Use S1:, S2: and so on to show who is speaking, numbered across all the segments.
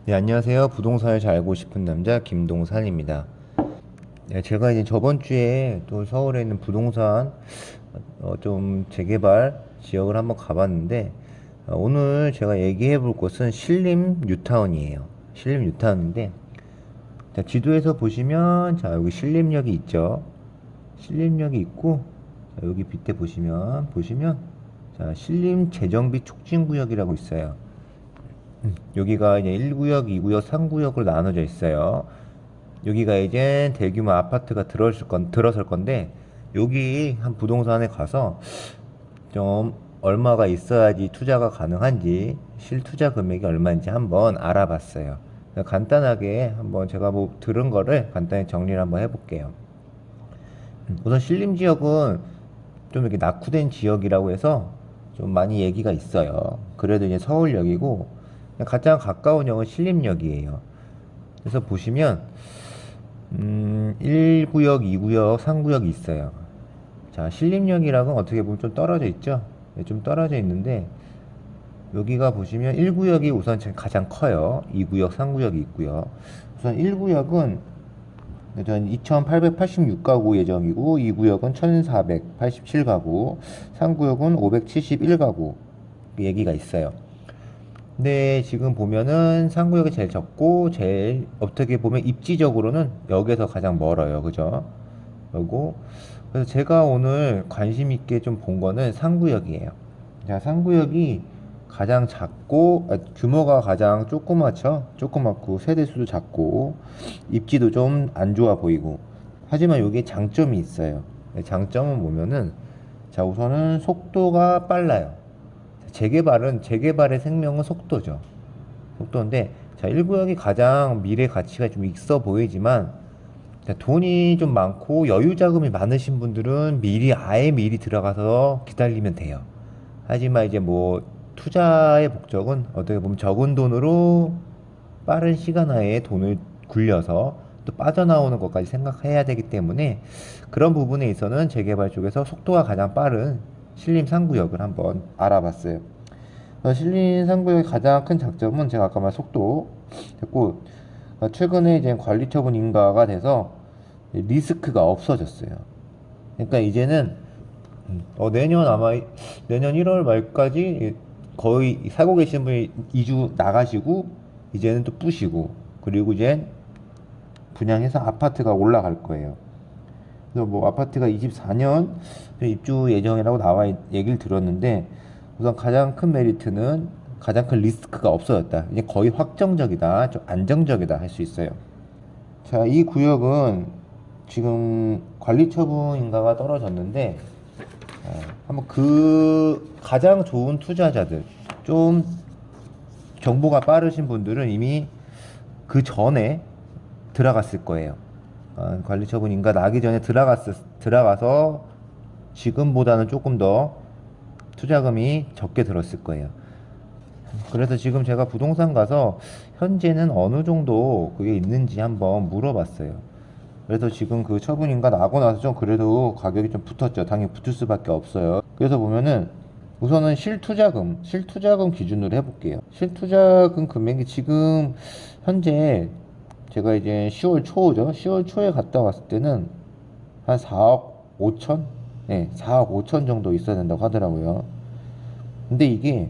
S1: 네, 안녕하세요. 부동산을 잘 알고 싶은 남자 김동산입니다. 네, 제가 이제 저번 주에 또 서울에 있는 부동산 좀 재개발 지역을 한번 가봤는데 오늘 제가 얘기해 볼 곳은 신림 뉴타운이에요. 신림 뉴타운인데 자, 지도에서 보시면 자, 여기 신림역이 있죠. 신림역이 있고 자, 여기 밑에 보시면 자, 신림 재정비 촉진구역이라고 있어요. 여기가 이제 1구역, 2구역, 3구역으로 나눠져 있어요. 여기가 이제 대규모 아파트가 들어설 건데, 여기 한 부동산에 가서 좀 얼마가 있어야지 투자가 가능한지, 실투자 금액이 얼마인지 한번 알아봤어요. 간단하게 한번 제가 뭐 들은 거를 간단히 정리를 한번 해볼게요. 우선 신림 지역은 좀 이렇게 낙후된 지역이라고 해서 좀 많이 얘기가 있어요. 그래도 이제 서울역이고 가장 가까운 역은 신림역이에요. 그래서 보시면 1구역, 2구역, 3구역이 있어요. 자, 신림역이랑은 어떻게 보면 좀 떨어져 있죠? 네, 좀 떨어져 있는데 여기가 보시면 1구역이 우선 가장 커요. 2구역, 3구역이 있고요. 우선 1구역은 2886가구 예정이고 2구역은 1487가구, 3구역은 571가구 얘기가 있어요. 근데 지금 보면은 3구역이 제일 적고 제일 어떻게 보면 입지적으로는 역에서 가장 멀어요. 그죠? 그리고 그래서 제가 오늘 관심 있게 좀 본 거는 3구역이에요. 자, 3구역이 가장 작고 규모가 가장 조그맣죠. 조그맣고 세대수도 작고 입지도 좀 안 좋아 보이고 하지만 여기에 장점이 있어요. 장점은 보면은 자, 우선은 속도가 빨라요. 재개발의 생명은 속도죠. 속도인데 자, 1구역이 가장 미래 가치가 좀 있어 보이지만 자, 돈이 좀 많고 여유 자금이 많으신 분들은 미리 들어가서 기다리면 돼요. 하지만 이제 뭐 투자의 목적은 어떻게 보면 적은 돈으로 빠른 시간 안에 돈을 굴려서 또 빠져나오는 것까지 생각해야 되기 때문에 그런 부분에 있어서는 재개발 쪽에서 속도가 가장 빠른 신림 3구역을 한번 알아봤어요. 신림 3구역의 가장 큰 장점은 제가 아까 말한 속도 됐고 최근에 이제 관리 처분 인가가 돼서 리스크가 없어졌어요. 그러니까 이제는 내년 1월 말까지 거의 살고 계신 분이 이주 나가시고 이제는 또 뿌시고 그리고 이제 분양해서 아파트가 올라갈 거예요. 그래서 뭐 아파트가 24년 입주 예정이라고 얘기를 들었는데 우선 가장 큰 메리트는 가장 큰 리스크가 없어졌다. 이제 거의 확정적이다. 좀 안정적이다 할 수 있어요. 자, 이 구역은 지금 관리 처분 인가가 떨어졌는데 한번 그 가장 좋은 투자자들 좀 정보가 빠르신 분들은 이미 그 전에 들어갔을 거예요. 관리 처분 인가 나기 전에 들어가서 지금보다는 조금 더 투자금이 적게 들었을 거예요. 그래서 지금 제가 부동산 가서 현재는 어느 정도 그게 있는지 한번 물어봤어요. 그래서 지금 그 처분인가 나고 나서 좀 그래도 가격이 좀 붙었죠. 당연히 붙을 수밖에 없어요. 그래서 보면은 우선은 실투자금 기준으로 해볼게요. 실투자금 금액이 지금 현재 제가 이제 10월 초죠. 10월 초에 갔다 왔을 때는 한 4억 5천? 네, 4억 5천 정도 있어야 된다고 하더라고요. 근데 이게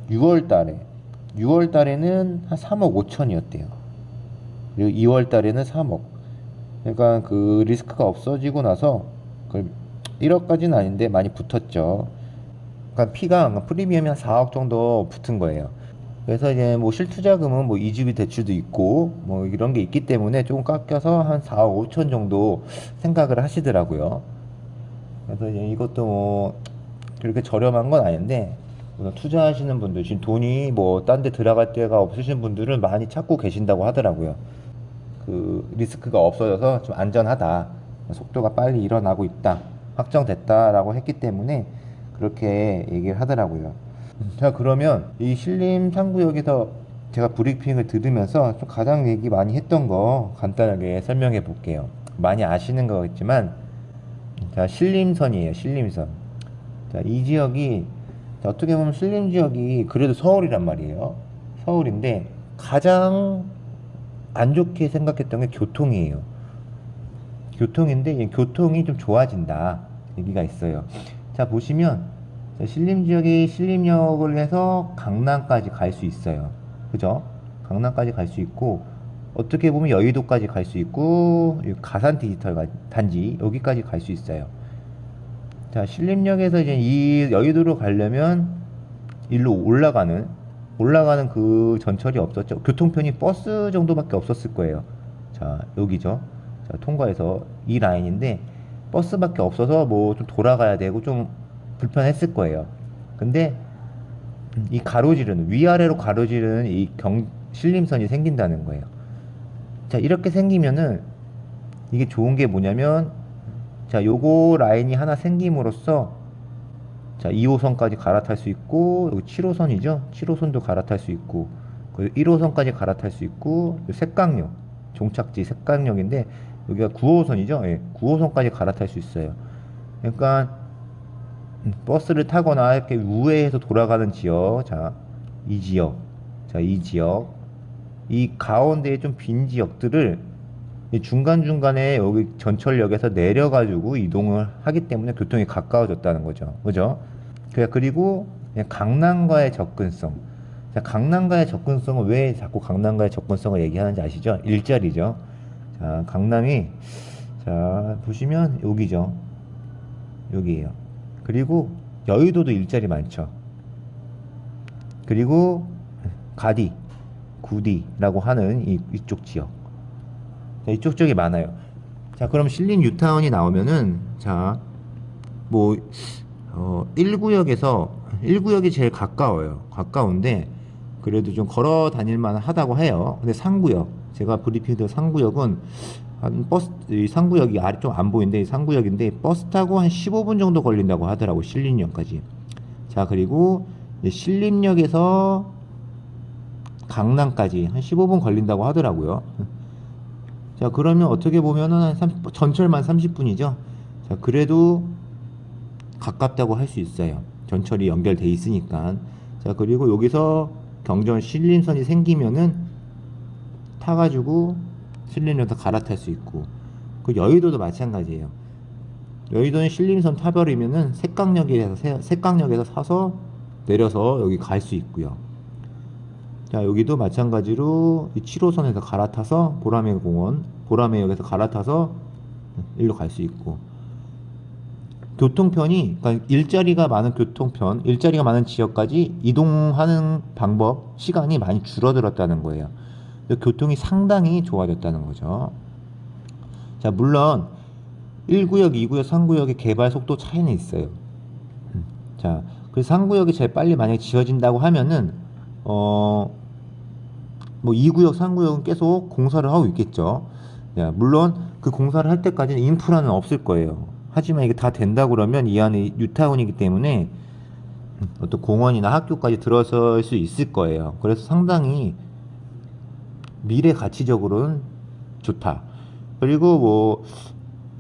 S1: 6월 달에는 한 3억 5천이었대요. 그리고 2월 달에는 3억. 그러니까 그 리스크가 없어지고 나서 1억까지는 아닌데 많이 붙었죠. 그러니까 프리미엄이 한 4억 정도 붙은 거예요. 그래서 이제 뭐 실투자금은 뭐 이주비 대출도 있고 뭐 이런 게 있기 때문에 조금 깎여서 한 4억 5천 정도 생각을 하시더라고요. 그래서 이제 이것도 뭐 그렇게 저렴한 건 아닌데 우선 투자하시는 분들 지금 돈이 뭐 딴 데 들어갈 데가 없으신 분들은 많이 찾고 계신다고 하더라고요. 그 리스크가 없어져서 좀 안전하다. 속도가 빨리 일어나고 있다. 확정됐다라고 했기 때문에 그렇게 얘기를 하더라고요. 자, 그러면 이 신림 3구역에서 제가 브리핑을 들으면서 좀 가장 얘기 많이 했던 거 간단하게 설명해 볼게요. 많이 아시는 거겠지만 자, 신림선이에요. 신림선. 자, 이 지역이 자, 어떻게 보면 신림 지역이 그래도 서울이란 말이에요. 서울인데 가장 안 좋게 생각했던 게 교통이에요. 교통인데 이 교통이 좀 좋아진다 얘기가 있어요. 자 보시면 자, 신림 지역이 신림역을 해서 강남까지 갈 수 있어요. 그죠? 강남까지 갈 수 있고 어떻게 보면 여의도까지 갈 수 있고 가산 디지털 단지 여기까지 갈 수 있어요. 자 신림역에서 이제 이 여의도로 가려면 일로 올라가는 그 전철이 없었죠. 교통편이 버스 정도밖에 없었을 거예요. 자 여기죠. 자, 통과해서 이 라인인데 버스밖에 없어서 뭐 좀 돌아가야 되고 좀 불편했을 거예요. 근데 이 가로지르는 위아래로 가로지르는 이 신림선이 생긴다는 거예요. 자 이렇게 생기면은 이게 좋은 게 뭐냐면 자 요거 라인이 하나 생김으로써 자 2호선까지 갈아탈 수 있고 여기 7호선이죠. 7호선도 갈아탈 수 있고 그리고 1호선까지 갈아탈 수 있고 색강역 종착지 색강역인데 여기가 9호선이죠. 예, 9호선까지 갈아탈 수 있어요. 그러니까 버스를 타거나 이렇게 우회해서 돌아가는 지역, 자, 이 지역, 자, 이 지역, 이 가운데에 좀 빈 지역들을 이 중간중간에 여기 전철역에서 내려가지고 이동을 하기 때문에 교통이 가까워졌다는 거죠. 그죠? 그리고 강남과의 접근성. 자, 강남과의 접근성은 왜 자꾸 강남과의 접근성을 얘기하는지 아시죠? 일자리죠. 자, 강남이, 자, 보시면 여기죠. 여기에요. 그리고 여의도도 일자리 많죠. 그리고 가디, 구디라고 하는 이쪽 지역. 자, 이쪽 지역이 많아요. 자, 그럼 신림 뉴타운이 나오면은 자, 뭐 1구역이 제일 가까워요. 가까운데 그래도 좀 걸어 다닐 만하다고 해요. 근데 상구역, 제가 브리핑드 상구역은 한 버스, 이 상구역이 아래 좀 안 보이는데 상구역인데 버스 타고 한 15분 정도 걸린다고 하더라고 신림역까지. 자 그리고 신림역에서 강남까지 한 15분 걸린다고 하더라고요. 자 그러면 어떻게 보면은 전철만 30분이죠. 자 그래도 가깝다고 할 수 있어요. 전철이 연결돼 있으니까. 자 그리고 여기서 경전 신림선이 생기면은 타가지고 신림역에서 갈아탈 수 있고 그 여의도도 마찬가지예요. 여의도는 신림선 타버리면은 색강역에서 사서 내려서 여기 갈 수 있고요. 자 여기도 마찬가지로 이 7호선에서 갈아타서 보라매역에서 갈아타서 일로 갈 수 있고 교통편이 그러니까 일자리가 많은 지역까지 이동하는 방법 시간이 많이 줄어들었다는 거예요. 교통이 상당히 좋아졌다는 거죠. 자 물론 1구역, 2구역, 3구역의 개발 속도 차이는 있어요. 자 그래서 3구역이 제일 빨리 만약에 지어진다고 하면은 뭐 2구역, 3구역은 계속 공사를 하고 있겠죠. 야, 물론 그 공사를 할 때까지는 인프라는 없을 거예요. 하지만 이게 다 된다 그러면 이 안에 뉴타운이기 때문에 어떤 공원이나 학교까지 들어설 수 있을 거예요. 그래서 상당히 미래 가치적으로는 좋다. 그리고 뭐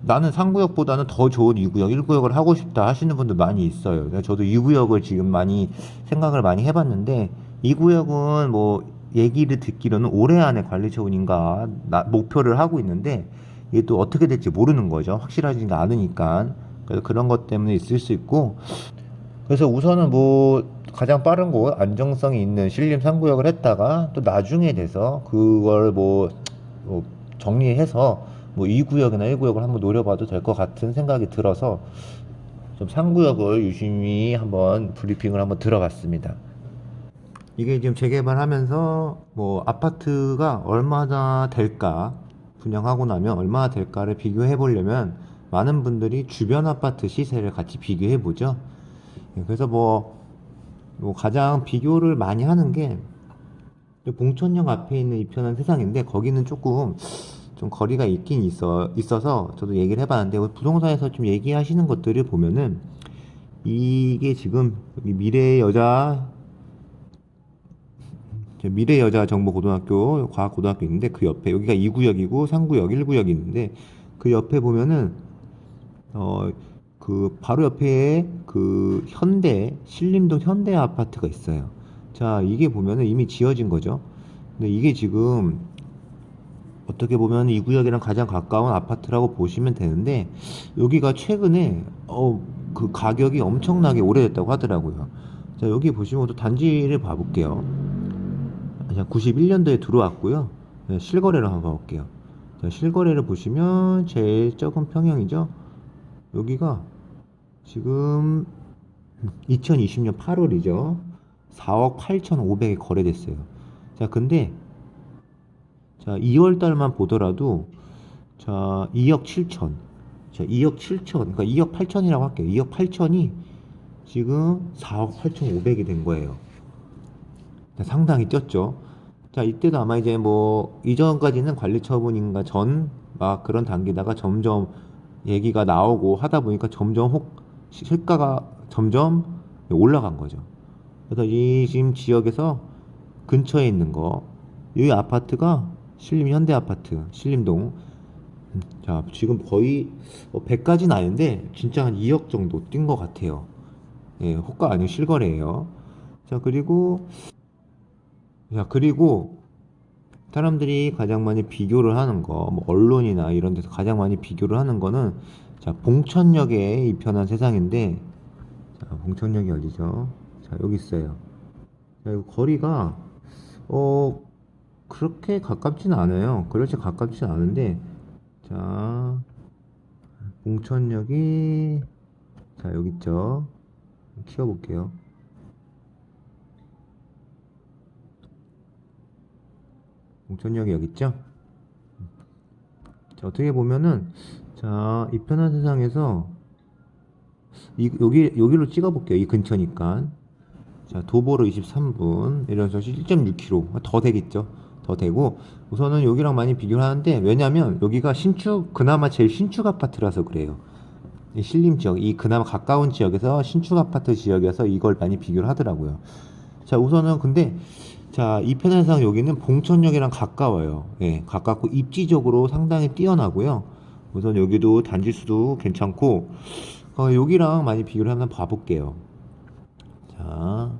S1: 나는 3구역보다는 더 좋은 2구역, 1구역을 하고 싶다 하시는 분들 많이 있어요. 저도 2구역을 지금 많이 생각을 많이 해봤는데 2구역은 뭐 얘기를 듣기로는 올해 안에 관리처분인가 목표를 하고 있는데 이게 또 어떻게 될지 모르는 거죠. 확실하지가 않으니까. 그래서 그런 것 때문에 있을 수 있고 그래서 우선은 뭐 가장 빠른 곳 안정성이 있는 신림 3구역을 했다가 또 나중에 돼서 그걸 뭐 정리해서 뭐 2구역이나 1구역을 한번 노려봐도 될 것 같은 생각이 들어서 좀 3구역을 유심히 한번 브리핑을 한번 들어봤습니다. 이게 지금 재개발하면서 뭐 아파트가 얼마나 될까 분양하고 나면 얼마나 될까를 비교해 보려면 많은 분들이 주변 아파트 시세를 같이 비교해 보죠. 그래서 뭐 가장 비교를 많이 하는 게 봉천역 앞에 있는 이편한 세상인데 거기는 조금 좀 거리가 있긴 있어서 저도 얘기를 해봤는데 부동산에서 좀 얘기하시는 것들을 보면은 이게 지금 여기 미래여자 정보고등학교 과학고등학교 있는데 그 옆에 여기가 2구역이고 3구역 1구역이 있는데 그 옆에 보면은 그 바로 옆에 그 신림동 현대 아파트가 있어요. 자 이게 보면은 이미 지어진 거죠. 근데 이게 지금 어떻게 보면 이 구역이랑 가장 가까운 아파트라고 보시면 되는데 여기가 최근에 그 가격이 엄청나게 오래됐다고 하더라고요. 자, 여기 보시면 또 단지를 봐볼게요. 자, 91년도에 들어왔고요. 네, 실거래를 한번 봐볼게요. 자, 실거래를 보시면 제일 적은 평형이죠. 여기가 지금 2020년 8월이죠. 4억 8,500에 거래됐어요. 자, 근데 자, 2월 달만 보더라도 자, 2억 7천. 자, 2억 7천. 그러니까 2억 8천이라고 할게요. 2억 8천이 지금 4억 8,500이 된 거예요. 자, 상당히 뛰었죠. 자, 이때도 아마 이제 뭐 이전까지는 관리 처분인가 전 막 그런 단계다가 점점 얘기가 나오고 하다 보니까 점점 시가가 점점 올라간 거죠. 그래서 이 지금 지역에서 근처에 있는 거, 이 아파트가 신림 현대 아파트, 신림동. 자, 지금 거의 100까지는 아닌데 진짜 한 2억 정도 뛴 것 같아요. 예, 호가 아니고 실거래예요. 자, 그리고 사람들이 가장 많이 비교를 하는 거, 뭐 언론이나 이런 데서 가장 많이 비교를 하는 거는 자, 봉천역의 이편한 세상인데, 자, 봉천역이 어디죠? 자, 여기 있어요. 자, 이거 거리가 어 그렇게 가깝지는 않아요. 그렇지 가깝지는 않은데, 자, 봉천역이 자, 여기 있죠. 키워볼게요. 봉천역이 여기 있죠. 자, 어떻게 보면은 자, 이 편한 세상에서 여기로 찍어볼게요. 이 근처니까. 자, 도보로 23분, 이런 식으로 1.6km 더 되겠죠. 더 되고, 우선은 여기랑 많이 비교를 하는데, 왜냐면 여기가 그나마 제일 신축 아파트라서 그래요. 이 신림 지역, 이 그나마 가까운 지역에서 신축 아파트 지역에서 이걸 많이 비교를 하더라고요. 자, 우선은 근데 자, 이 편의상 여기는 봉천역이랑 가까워요. 예, 가깝고 입지적으로 상당히 뛰어나고요. 우선 여기도 단지 수도 괜찮고, 여기랑 많이 비교를 한번 봐볼게요. 자,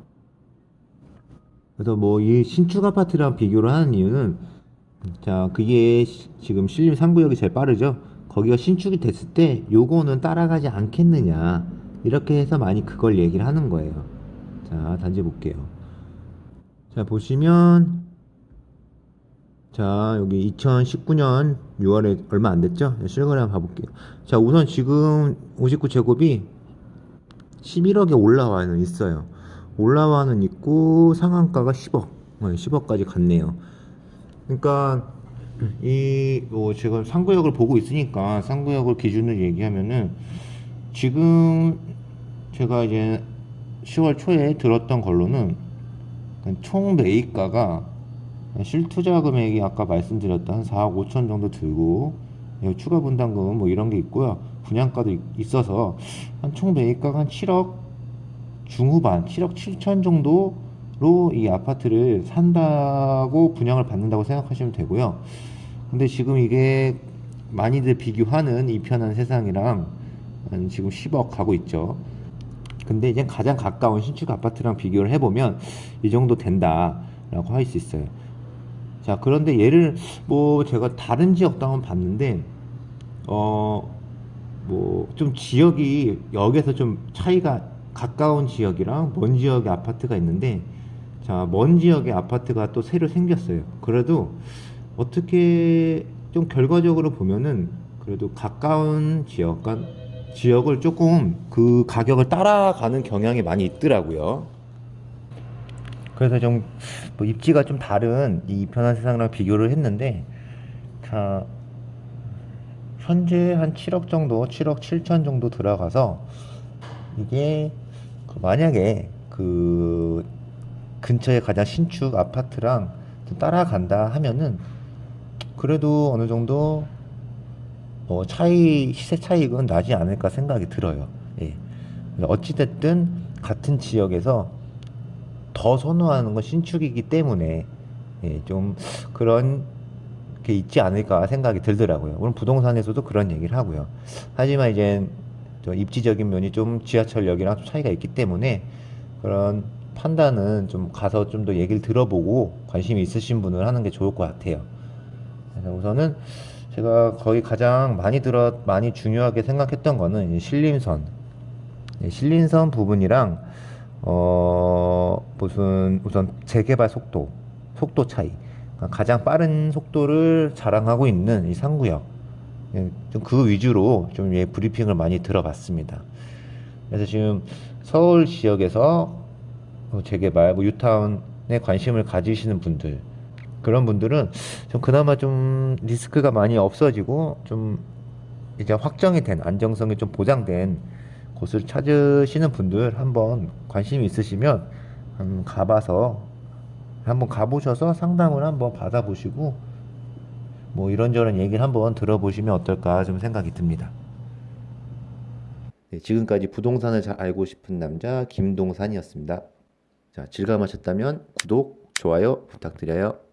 S1: 그래서 뭐 이 신축 아파트랑 비교를 하는 이유는 자, 그게 지금 신림 3구역이 제일 빠르죠. 거기가 신축이 됐을 때 요거는 따라가지 않겠느냐, 이렇게 해서 많이 그걸 얘기를 하는 거예요. 자, 단지 볼게요. 자, 보시면 자, 여기 2019년 6월에 얼마 안 됐죠? 실거래 한번 봐볼게요. 자, 우선 지금 59제곱이 11억에 올라와는 있어요. 올라와는 있고 상한가가 10억. 10억까지 갔네요. 그러니까 뭐 제가 상구역을 보고 있으니까 상구역을 기준으로 얘기하면은 지금 제가 이제 10월 초에 들었던 걸로는 총 매입가가 실투자 금액이 아까 말씀드렸던 한 4억 5천 정도 들고 추가 분담금 뭐 이런 게 있고요. 분양가도 있어서 한 총 매입가가 한 7억 중후반, 7억 7천 정도로 이 아파트를 산다고 분양을 받는다고 생각하시면 되고요. 근데 지금 이게 많이들 비교하는 이 편한 세상이랑 지금 10억 가고 있죠. 근데 이제 가장 가까운 신축 아파트랑 비교를 해보면 이 정도 된다라고 할 수 있어요. 자, 그런데 얘를 뭐 제가 다른 지역도 한번 봤는데 뭐 좀 지역이 여기서 좀 차이가 가까운 지역이랑 먼 지역의 아파트가 있는데, 자, 먼 지역의 아파트가 또 새로 생겼어요. 그래도 어떻게 좀 결과적으로 보면은 그래도 가까운 지역을 조금 그 가격을 따라가는 경향이 많이 있더라고요. 그래서 좀 뭐 입지가 좀 다른 이 편한 세상이랑 비교를 했는데, 자, 현재 한 7억 정도, 7억 7천 정도 들어가서 이게 만약에 그 근처에 가장 신축 아파트랑 좀 따라간다 하면은 그래도 어느 정도 시세 차익은 나지 않을까 생각이 들어요. 예. 어찌됐든 같은 지역에서 더 선호하는 건 신축이기 때문에 예, 좀 그런 게 있지 않을까 생각이 들더라고요. 물론 부동산에서도 그런 얘기를 하고요. 하지만 이제 저 입지적인 면이 좀 지하철역이랑 좀 차이가 있기 때문에 그런 판단은 좀 가서 좀 더 얘기를 들어보고 관심이 있으신 분은 하는 게 좋을 것 같아요. 그래서 우선은 제가 거의 가장 많이 중요하게 생각했던 거는 이 신림선. 신림선 부분이랑 무슨 우선 재개발 속도 차이. 그러니까 가장 빠른 속도를 자랑하고 있는 이 상구역. 좀 그 위주로 좀 브리핑을 많이 들어봤습니다. 그래서 지금 서울 지역에서 재개발, 뭐 뉴타운에 관심을 가지시는 분들, 그런 분들은 좀 그나마 좀 리스크가 많이 없어지고 좀 이제 확정이 된 안정성이 좀 보장된 곳을 찾으시는 분들 한번 관심이 있으시면 가봐서 한번 가보셔서 상담을 한번 받아보시고 뭐 이런저런 얘기를 한번 들어보시면 어떨까 좀 생각이 듭니다. 네, 지금까지 부동산을 잘 알고 싶은 남자 김동산이었습니다. 자, 즐거우셨다면 구독, 좋아요 부탁드려요.